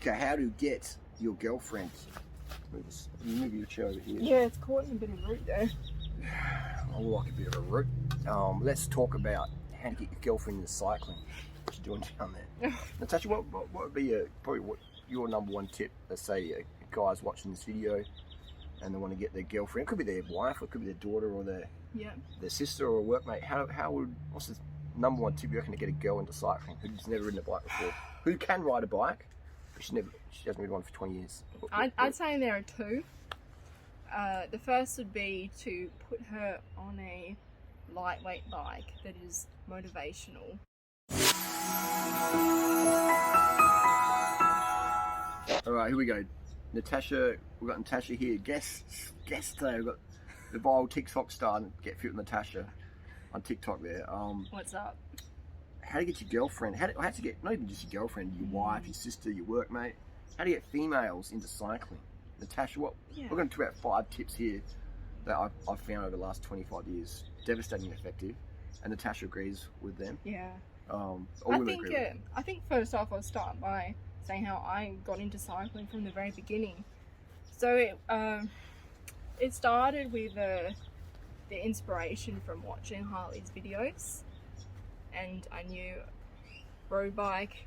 Okay, how to get your girlfriend. Move your chair over here. Yeah, it's caught in a bit of root though. I like a bit of a root. Let's talk about how to get your girlfriend into cycling. What you doing down there? Natasha, what would be what your number one tip? Let's say a guy's watching this video and they want to get their girlfriend. It could be their wife, or it could be their daughter, or their sister, or a workmate. What's the number one tip you reckon to get a girl into cycling who's never ridden a bike before? Who can ride a bike, but she hasn't ridden one for 20 years? I'd say there are two. The first would be to put her on a lightweight bike that is motivational. All right, here we go. Natasha, we've got Natasha here. Guest today. We've got the viral TikTok star, Get Fit with Natasha, on TikTok there. What's up? How to get your girlfriend? How to get not even just your girlfriend, your wife, your sister, your workmate. How to get females into cycling? Natasha, we're going to talk about 5 tips here that I've found over the last 25 years. Devastatingly effective, and Natasha agrees with them. Yeah. I think first off, I'll start by saying how I got into cycling from the very beginning. So it started with the inspiration from watching Harley's videos, and I knew road bike,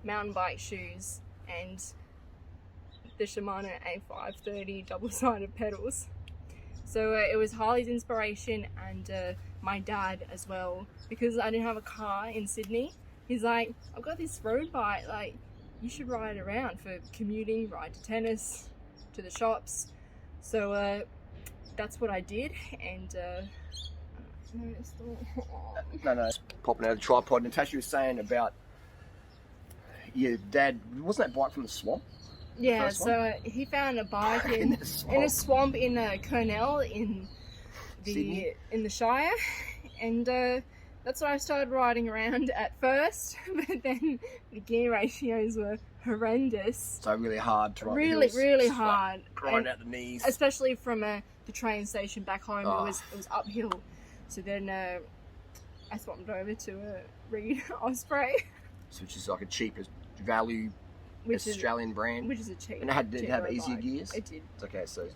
mountain bike shoes, and the Shimano A530 double-sided pedals. So it was Harley's inspiration, and my dad as well, because I didn't have a car in Sydney. He's like, I've got this road bike, like, you should ride around for commuting, ride to tennis, to the shops. So that's what I did, and no, popping out of the tripod. Natasha was saying about your dad. Wasn't that bike from the swamp? Yeah, so he found a bike in a swamp in Kurnell in the Shire, and that's what I started riding around at first. But then the gear ratios were horrendous. So really hard to ride. Really hard. Grinding out the knees. Especially from the train station back home, it was uphill. So then I swapped over to a Reed Osprey, which is like a cheaper value. Australian brand, which is a cheap. And did it have easier gears? It did. Okay, so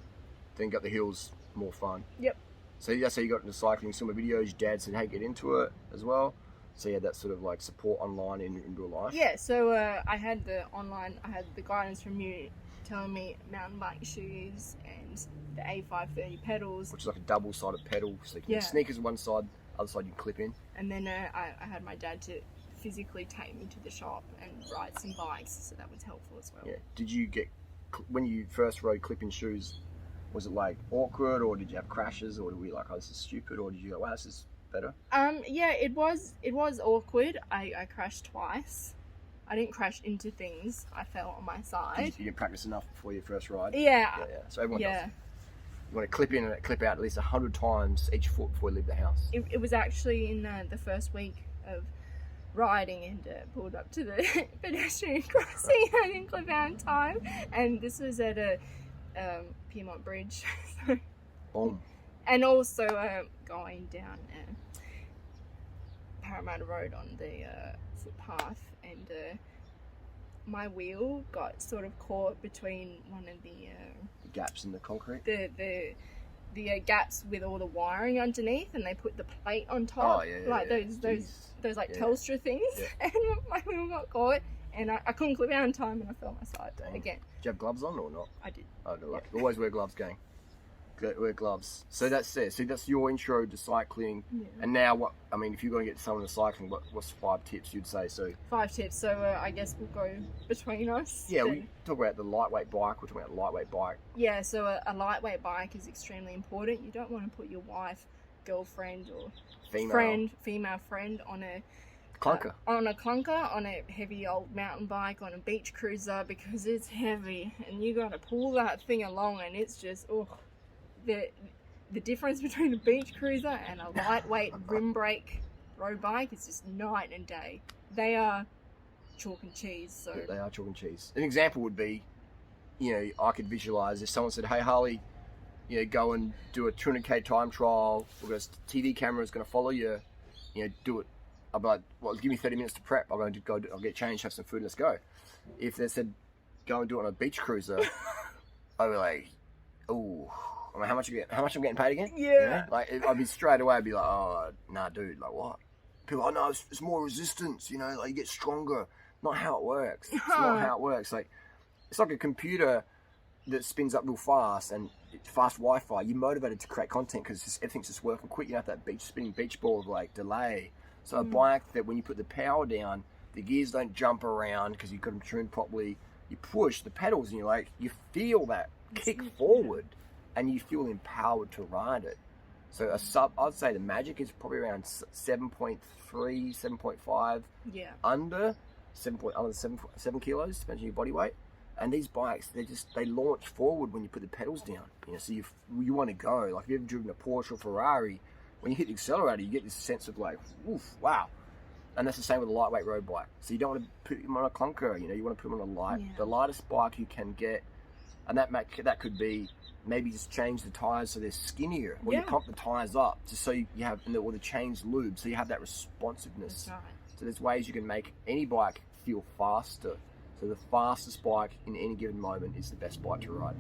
then got the hills more fun. Yep. So that's how you got into cycling. Some of the videos, your dad said, "Hey, get into it" as well. So you had that sort of like support online in real life. Yeah. So I had the guidance from you telling me mountain bike shoes and the A530 pedals, which is like a double-sided pedal. So you can sneakers on one side, other side you can clip in. And then I had my dad to physically take me to the shop and ride some bikes, so that was helpful as well. Yeah. Did you get, when you first rode clip-in shoes, was it like awkward, or did you have crashes, or were you like, oh, this is stupid, or did you go, wow, this is better? Yeah, it was awkward. I crashed twice. I didn't crash into things. I fell on my side. You didn't practice enough before your first ride? Yeah. So everyone does. You want to clip in and clip out at least 100 times each foot before you leave the house. It was actually in the first week of riding, and pulled up to the pedestrian crossing. I didn't clip out in time, and this was at a Piedmont Bridge. Boom. And also going down Parramatta Road on the footpath, and my wheel got sort of caught between one of the gaps in the concrete. The gaps with all the wiring underneath, and they put the plate on top, those like Telstra things, and my wheel got caught, and I couldn't clip out in time, and I fell on my side again. Did you have gloves on or not? I did. Oh, no, always wear gloves, gang. Wear gloves. So that's it. So that's your intro to cycling. Yeah. And now, what? I mean, if you're going to get someone to cycling, what's 5 tips you'd say? So 5 tips. So I guess we'll go between us. Yeah, we talk about the lightweight bike. We're talking about lightweight bike. Yeah. So a lightweight bike is extremely important. You don't want to put your wife, girlfriend, or female friend on a clunker. On a heavy old mountain bike, on a beach cruiser, because it's heavy, and you got to pull that thing along, and it's just the difference between a beach cruiser and a lightweight rim brake road bike is just night and day. They are chalk and cheese. So yeah, they are chalk and cheese. An example would be, I could visualize if someone said, "Hey Harley, go and do a 200k time trial. We've got a TV camera is going to follow you. Do it." I'll be like, "Well, give me 30 minutes to prep. I'll get changed, have some food, let's go." If they said, go and do it on a beach cruiser, I'd be like, oh, I mean, how much I'm getting paid again? Yeah. You know? Like, I'd be straight away, I'd be like, oh, nah, dude, like what? People are like, no, it's more resistance, you know, like you get stronger. Not how it works. It's not how it works. Like, it's like a computer that spins up real fast and fast Wi-Fi. You're motivated to create content because everything's just working quick. You don't have that spinning beach ball of like delay. So a bike that when you put the power down, the gears don't jump around because you've got them tuned properly. You push the pedals and you feel that kick forward and you feel empowered to ride it. So I'd say the magic is probably around 7.3, 7.5 under 7 kilos, depends on your body weight. And these bikes, they launch forward when you put the pedals down. You know, so you want to go. Like if you've ever driven a Porsche or Ferrari, when you hit the accelerator, you get this sense of like, oof, wow. And that's the same with a lightweight road bike. So you don't want to put them on a clunker. You know, you want to put them on the lightest bike you can get, and that could be maybe just change the tires so they're skinnier, or you pump the tires up just so you have, or the chains lube, so you have that responsiveness. That's right. So there's ways you can make any bike feel faster. So the fastest bike in any given moment is the best bike to ride,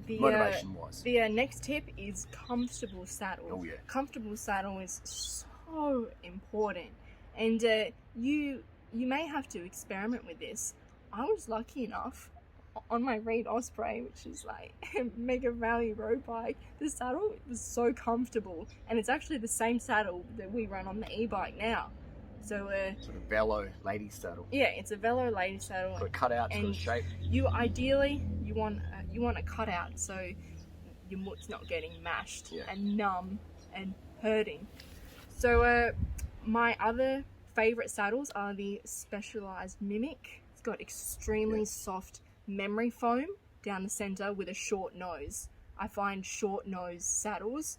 motivation-wise. The next tip is comfortable saddle. Oh yeah. Comfortable saddle is so important, and you may have to experiment with this. I was lucky enough on my Reed Osprey, which is like a mega rally road bike. The saddle was so comfortable, and it's actually the same saddle that we run on the e-bike now. So sort of Velo lady saddle. Yeah, it's a Velo lady saddle. Got a cutout sort of shape. You want a cutout so your mutt's not getting mashed and numb and hurting. So my other favourite saddles are the Specialized Mimic. It's got extremely soft memory foam down the centre with a short nose. I find short nose saddles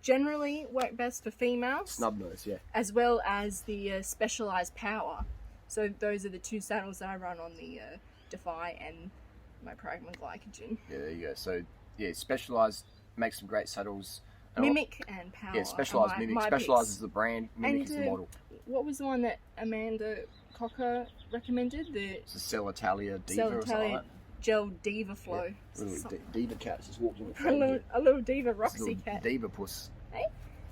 generally work best for females. Snub nose, yeah. As well as the Specialized Power. So those are the two saddles that I run on the Defy and my Pragma Glycogen. Yeah, there you go. So yeah, Specialized makes some great saddles. Mimic and Power. Yeah, Specialized Mimic. Specialized is the brand, Mimic is the model. What was the one that Amanda Cocker recommended? It's the Cell Italia Diva or something like that. Gel Diva Flow. Yeah, little Diva cat just walked in the front. A little Diva Roxy cat. Diva puss. Hey?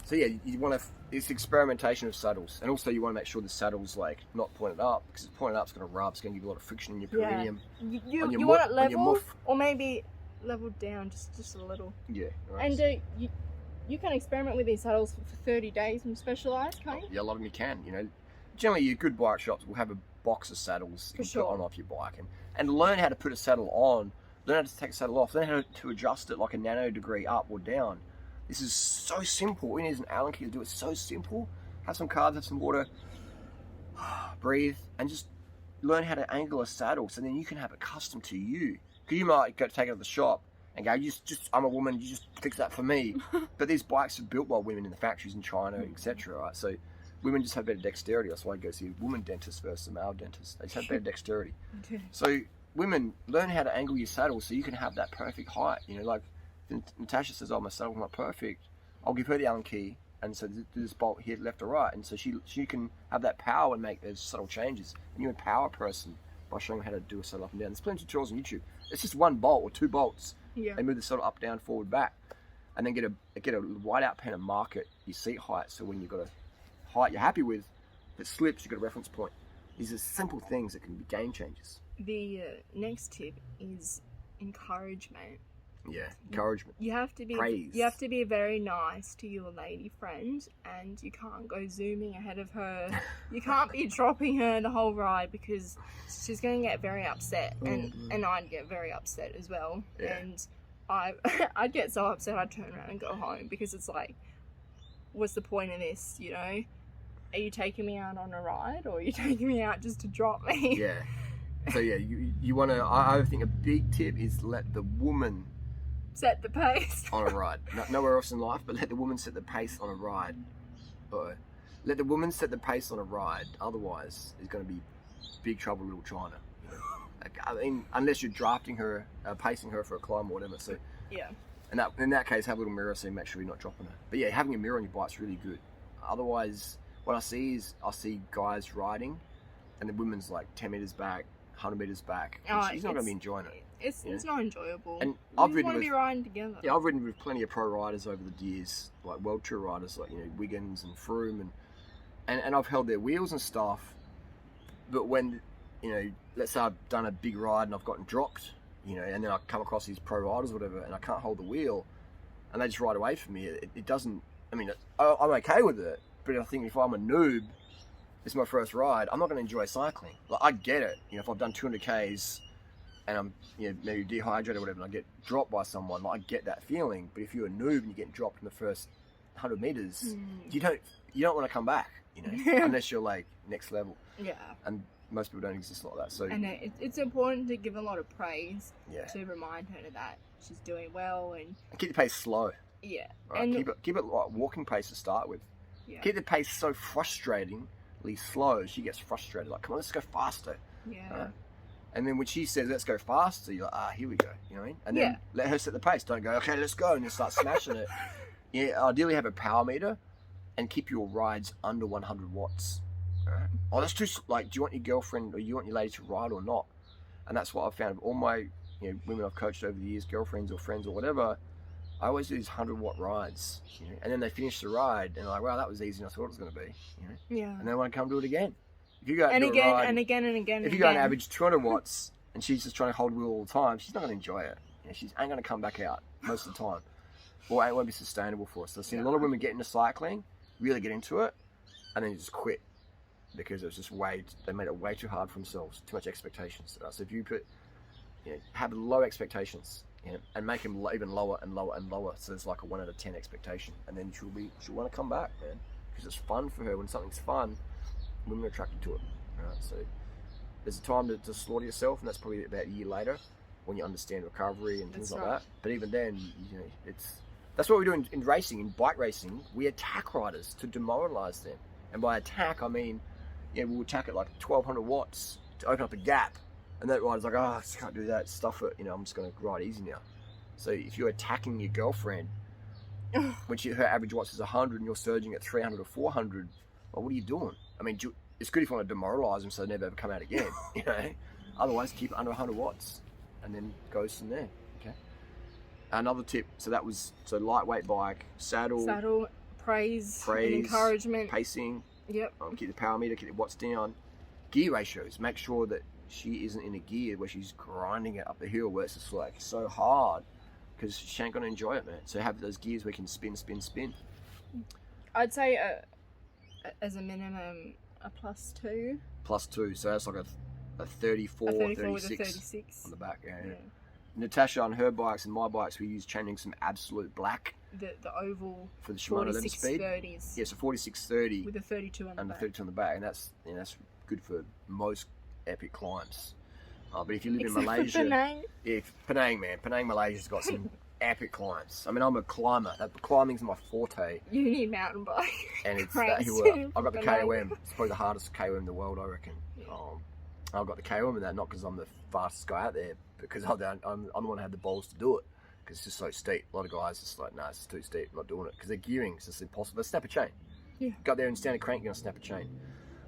So yeah, you want to. It's experimentation of saddles, and also you want to make sure the saddle's like not pointed up, because if it's pointed up, it's going to rub. It's going to give you a lot of friction in your perineum. You want it level, or maybe leveled down just a little. Yeah. Right. And you can experiment with these saddles for 30 days from Specialized, can't you? Yeah, a lot of them you can. You know, generally your good bike shops will have a box of saddles you can put on off your bike, and learn how to put a saddle on, learn how to take a saddle off, learn how to adjust it like a nano degree up or down. This is so simple. We need an Allen key to do it. So simple. Have some carbs, have some water, breathe, and just learn how to angle a saddle so then you can have it custom to you. Because you might go take it to the shop and go, I'm a woman, you just fix that for me. But these bikes are built by women in the factories in China, etc. Right? So women just have better dexterity. That's why you go see a woman dentist versus a male dentist. They just have better dexterity. Okay. So women, learn how to angle your saddle so you can have that perfect height. You know, like Natasha says, oh, my saddle's not perfect. I'll give her the Allen key, and so do this bolt here, left or right, and so she can have that power and make those subtle changes. And you empower a person by showing them how to do a saddle up and down. There's plenty of tutorials on YouTube. It's just one bolt or two bolts. Yeah. They move the saddle up, down, forward, back, and then get a white-out pen and mark it your seat height. So when you've got a height you're happy with, if it slips, you've got a reference point. These are simple things that can be game changers. The next tip is encouragement. Yeah, encouragement. You have to be praise. You have to be very nice to your lady friend, and you can't go zooming ahead of her. You can't be dropping her the whole ride because she's going to get very upset, and I'd get very upset as well. Yeah. And I'd get so upset I'd turn around and go home because it's like, what's the point of this? You know, are you taking me out on a ride, or are you taking me out just to drop me? Yeah. So yeah, you want to. I think a big tip is let the woman set the pace on a ride. Nowhere else in life, but let the woman set the pace on a ride. Let the woman set the pace on a ride. Otherwise, it's going to be big trouble, little China. I mean, unless you're drafting her, pacing her for a climb or whatever. So yeah. And in that case, have a little mirror so you make sure you're not dropping her. But yeah, having a mirror on your bike's really good. Otherwise, what I see is guys riding, and the woman's like 10 meters back, 100 meters back. Oh, She's not going to be enjoying it. It's not enjoyable. And we I've ridden want to with, be riding together. yeah, I've ridden with plenty of pro riders over the years, like world tour riders, like, you know, Wiggins and Froome, and I've held their wheels and stuff. But when, you know, let's say I've done a big ride and I've gotten dropped, you know, and then I come across these pro riders or whatever, and I can't hold the wheel, and they just ride away from me. It doesn't. I mean, I'm okay with it, but I think if I'm a noob, it's my first ride, I'm not going to enjoy cycling. Like, I get it. You know, if I've done 200 Ks and I'm, you know, maybe dehydrated or whatever, and I get dropped by someone, like, I get that feeling. But if you're a noob and you get dropped in the first 100 meters, you don't want to come back, you know, unless you're like next level. Yeah. And most people don't exist like that. So And it's important to give a lot of praise yeah, to remind her that she's doing well and keep the pace slow. yeah. Right? And Keep it like walking pace to start with. yeah. Keep the pace so frustratingly slow. She gets frustrated. Like, come on, let's go faster. Yeah. Right? And then when she says, let's go faster, you're like, here we go. You know what I mean? And then let her set the pace. Don't go, okay, let's go, and then start smashing it. Yeah, ideally have a power meter and keep your rides under 100 watts. All right? Oh, that's too, like, do you want your girlfriend or you want your lady to ride or not? And that's what I've found with all my, you know, women I've coached over the years, girlfriends or friends or whatever. I always do these 100-watt rides, you know, and then they finish the ride and they're like, wow, that was easier than I thought it was going to be, you know. Yeah. And they want to come do it again. If you go out And and do a again ride, and again and again. if you go and average 200 watts and she's just trying to hold wheel all the time, she's not going to enjoy it. You know, she ain't going to come back out most of the time. Or it won't be sustainable for us. So I've seen a lot of women get into cycling, really get into it, and then just quit because it was just they made it way too hard for themselves, too much expectations. So if you have low expectations, you know, and make them even lower and lower and lower, so it's like a 1 out of 10 expectation, and then she'll want to come back, man, because it's fun for her. When something's fun, women are attracted to it. Right? So there's a time to slaughter yourself, and that's probably about a year later when you understand recovery and things like that. But even then, you know, that's what we do in racing, in bike racing. We attack riders to demoralize them, and by attack I mean, you know, we'll attack at like 1200 watts to open up a gap. And that rider's like, I just can't do that, stuff it, you know, I'm just going to ride easy now. So if you're attacking your girlfriend, when her average watts is 100 and you're surging at 300 or 400, well, what are you doing? I mean, it's good if you want to demoralise them so they never ever come out again, you know. Otherwise, keep it under 100 watts and then goes from there, okay? Another tip, so lightweight bike, saddle, praise and encouragement. Pacing, Yep. Keep the power meter, keep the watts down. Gear ratios, make sure that she isn't in a gear where she's grinding it up the hill where it's just like so hard, because she ain't gonna enjoy it, man. So have those gears where you can spin. I'd say as a minimum a +2. +2, so that's like a 34, 34 with a 36 36 on the back. Yeah. Natasha on her bikes and my bikes, we use changing some absolute black. The oval for the Shimano 11 speed. 4630s. Yeah, so 4630 with a 32 on the back. 32 on the back, and that's good for most epic climbs. But if you live in Malaysia, Penang, Malaysia's got some epic climbs. I mean, I'm a climber. Climbing's my forte. You need mountain bike. And it's that hill. I've got the KOM. It's probably the hardest KOM in the world, I reckon. Yeah. I've got the KOM in that, not because I'm the fastest guy out there, because I'm the one who had the balls to do it. Because it's just so steep. A lot of guys just like, it's too steep, I'm not doing it. Because they're gearing, it's just impossible. They snap a chain. Yeah. Go up there and stand a crank, you're going to snap a chain.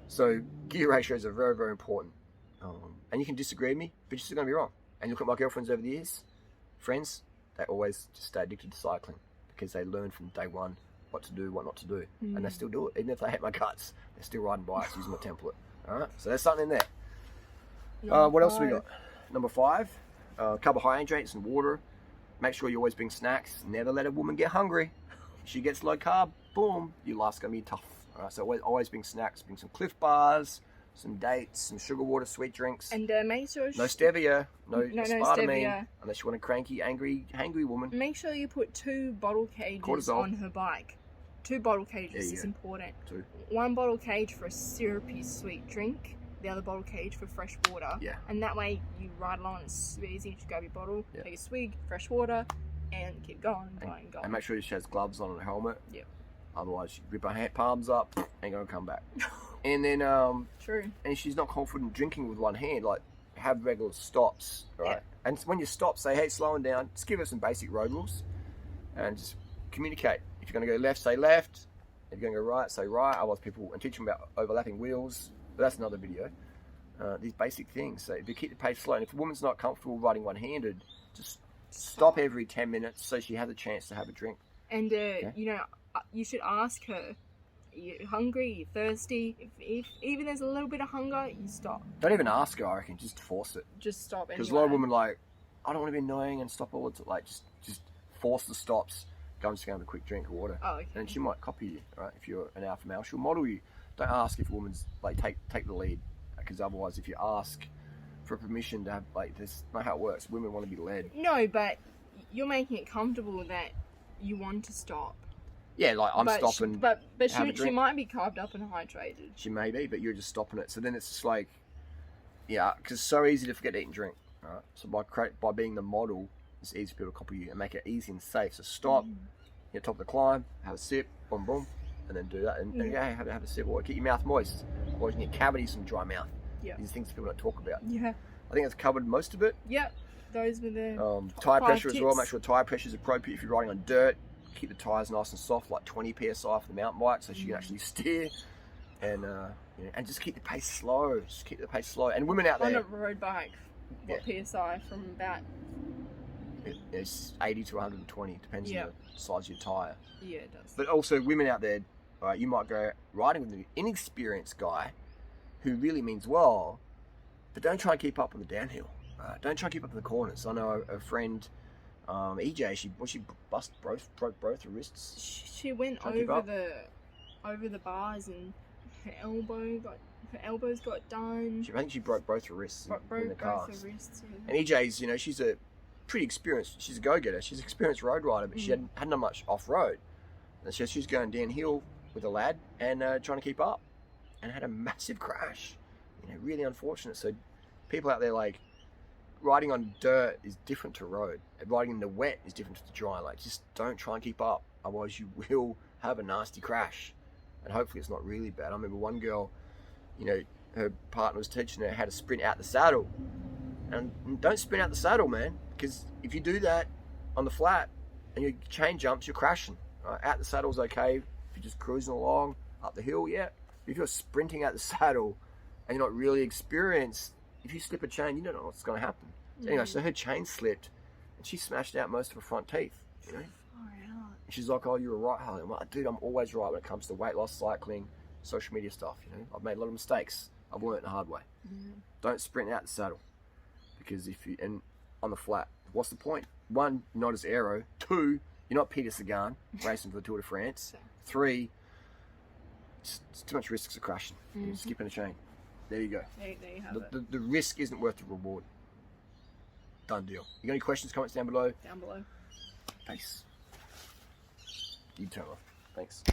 So gear ratios are very, very important. And you can disagree with me, but you're still going to be wrong. And look at my girlfriends over the years, friends, they always just stay addicted to cycling because they learn from day one what to do, what not to do. And they still do it. Even if they hate my guts, they're still riding bikes using my template. All right, so there's something in there. What else we got? Number 5, carbohydrates and water. Make sure you always bring snacks. Never let a woman get hungry. If she gets low carb, boom, your life's going to be tough. All right, so always bring snacks. Bring some Cliff Bars, some dates, some sugar water, sweet drinks. And make sure... No stevia, no aspartame, stevia. Unless you want a cranky, angry, hangry woman. Make sure you put 2 bottle cages Cortisol. on her bike. 2 bottle cages is important. 2. 1 bottle cage for a syrupy sweet drink. The other bottle cage for fresh water. Yeah. And that way you ride along, it's super easy to grab your bottle, Yeah. take a swig, fresh water, and keep going, going. And make sure she has gloves on and a helmet. Yep. Otherwise, she rip her palms up, ain't gonna come back. And then, True. And she's not confident drinking with one hand. Like, have regular stops, right? Yeah. And when you stop, say, hey, slowing down. Just give her some basic road rules, and just communicate. If you're gonna go left, say left. If you're gonna go right, say right. Otherwise, people and teach them about overlapping wheels. But that's another video. these basic things. So if you keep the pace slow, and if a woman's not comfortable riding one-handed, just stop every 10 minutes so she has a chance to have a drink. And you know, you should ask her, are you hungry, are you thirsty? If even there's a little bit of hunger, you stop. Don't even ask her, I reckon, just force it. Just stop anyway. Because a lot of women like, I don't want to be annoying and stop all the time. Like, just force the stops. I'm just going to have a quick drink of water. Oh, okay. And she might copy you, right? If you're an alpha male, she'll model you. Don't ask if a woman's, like, take the lead. Because otherwise, if you ask for permission to have, like, this not how it works. Women want to be led. No, but you're making it comfortable that you want to stop. Yeah, like, I'm stopping. But she might be carved up and hydrated. She may be, but you're just stopping it. So then it's just like, yeah, because it's so easy to forget to eat and drink. Right? So by being the model, it's easy for people to copy you and make it easy and safe. So stop, you top of the climb, have a sip, boom, boom, and then do that. And yeah, have a sip. Or keep your mouth moist. Otherwise, you get cavities from dry mouth. Yeah. These things people don't talk about. Yeah. I think that's covered most of it. Yep. Those were the tire pressure tips. as well. Make sure tire pressure is appropriate if you're riding on dirt. Keep the tires nice and soft, like 20 psi for the mountain bike, so she can actually steer. And you know, and just keep the pace slow. Just keep the pace slow. And women out there on a road bike, what PSI from about? It's 80 to 120, depends on the size of your tire. Yeah, it does. But also, women out there, right, you might go riding with an inexperienced guy who really means well, but don't try and keep up on the downhill. Don't try and keep up in the corners. I know a friend, EJ. She broke both her wrists. She went over the bars and her elbows got done. I think she broke both her wrists in the cars. Both her wrists. And EJ's, you know, she's a pretty experienced. She's a go-getter. She's an experienced road rider, but she hadn't done much off-road. And so she was going downhill with a lad and trying to keep up, and had a massive crash. You know, really unfortunate. So people out there, like, riding on dirt is different to road. And riding in the wet is different to the dry. Like, just don't try and keep up. Otherwise, you will have a nasty crash. And hopefully it's not really bad. I remember one girl, you know, her partner was teaching her how to sprint out the saddle. And don't sprint out the saddle, man. Because if you do that on the flat and your chain jumps, you're crashing. Right? Out the saddle's okay. If you're just cruising along, up the hill, yeah. If you're sprinting out the saddle and you're not really experienced, if you slip a chain, you don't know what's going to happen. So anyway, so her chain slipped and she smashed out most of her front teeth. You know? And she's like, "Oh, you're right, Harley." I'm like, "Dude, I'm always right when it comes to weight loss, cycling, social media stuff. You know, I've made a lot of mistakes. I've learned the hard way. Don't sprint out the saddle, because if you and on the flat, what's the point? One, you're not as aero. Two, you're not Peter Sagan racing for the Tour de France. Three, it's too much risks of crashing. You're skipping a chain. There you go. There you have it. The risk isn't worth the reward. Done deal. You got any questions, comments down below? Down below. Thanks. You turn off. Thanks.